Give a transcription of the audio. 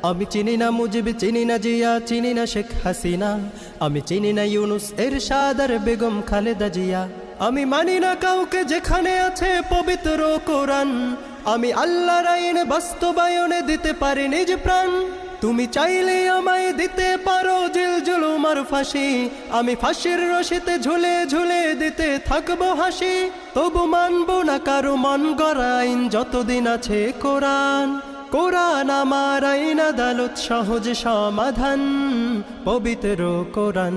আমি চিনি না মুজিব, চিনি না জিয়া, চিনি না শেখ হাসিনা, আমি চিনি না ইউনুস এরশাদ আর বেগম খালেদা জিয়া। আমি মানি না কাউকে যেখানে আছে পবিত্র কোরআন, আমি আল্লাহর আইন বাস্তবায়নে দিতে পারি নিজ প্রাণ। তুমি চাইলে আমায় দিতে পারো জেল জুলুম আর ফাঁসি, আমি ফাঁসির রশিতে ঝুলে ঝুলে দিতে থাকবো হাসি। তবু মানবো না কারো মন গড়া আইন যতদিন আছে কোরআন। কোরআন আমার আইন আদালত সহজ সমাধান, পবিত্র কোরআন।